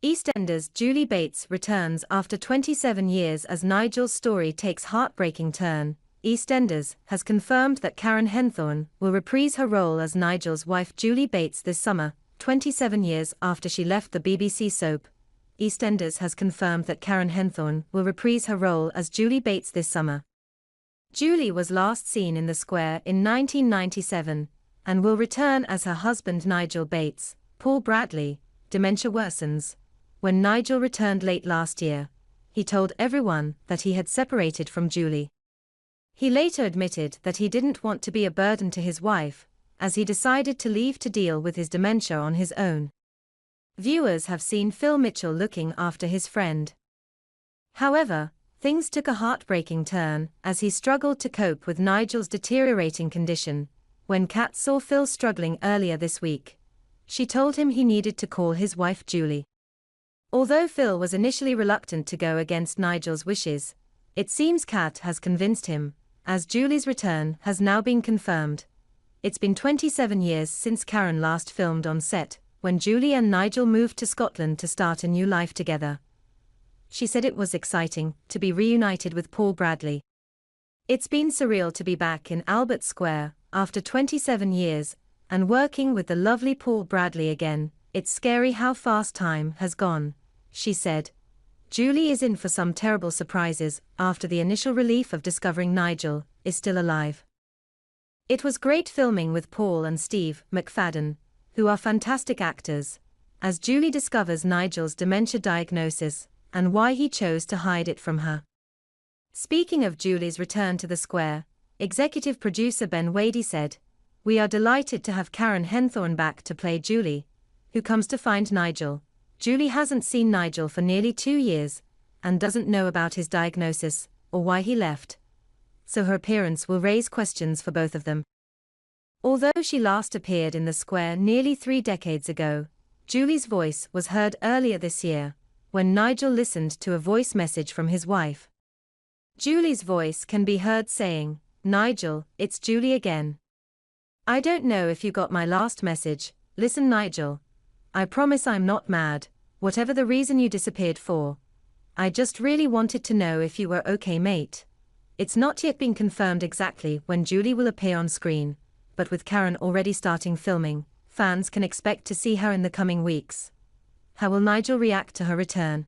EastEnders Julie Bates returns after 27 years as Nigel's story takes heartbreaking turn. EastEnders has confirmed that Karen Henthorne will reprise her role as Nigel's wife Julie Bates this summer, 27 years after she left the BBC soap. EastEnders has confirmed that Karen Henthorne will reprise her role as Julie Bates this summer. Julie was last seen in the Square in 1997 and will return as her husband Nigel Bates. Paul Bradley, dementia worsens. When Nigel returned late last year, he told everyone that he had separated from Julie. He later admitted that he didn't want to be a burden to his wife, as he decided to leave to deal with his dementia on his own. Viewers have seen Phil Mitchell looking after his friend. However, things took a heartbreaking turn as he struggled to cope with Nigel's deteriorating condition. When Kat saw Phil struggling earlier this week, she told him he needed to call his wife Julie. Although Phil was initially reluctant to go against Nigel's wishes, it seems Kat has convinced him, as Julie's return has now been confirmed. It's been 27 years since Karen last filmed on set, when Julie and Nigel moved to Scotland to start a new life together. She said it was exciting to be reunited with Paul Bradley. It's been surreal to be back in Albert Square after 27 years and working with the lovely Paul Bradley again. It's scary how fast time has gone, she said. Julie is in for some terrible surprises after the initial relief of discovering Nigel is still alive. It was great filming with Paul and Steve McFadden, who are fantastic actors, as Julie discovers Nigel's dementia diagnosis and why he chose to hide it from her. Speaking of Julie's return to the Square, executive producer Ben Wadey said, "We are delighted to have Karen Henthorne back to play Julie, who comes to find Nigel. Julie hasn't seen Nigel for nearly 2 years and doesn't know about his diagnosis or why he left, so her appearance will raise questions for both of them." Although she last appeared in the Square nearly 3 decades ago, Julie's voice was heard earlier this year, when Nigel listened to a voice message from his wife. Julie's voice can be heard saying, "Nigel, it's Julie again. I don't know if you got my last message. Listen, Nigel. I promise I'm not mad, whatever the reason you disappeared for. I just really wanted to know if you were okay, mate." It's not yet been confirmed exactly when Julie will appear on screen, but with Karen already starting filming, fans can expect to see her in the coming weeks. How will Nigel react to her return?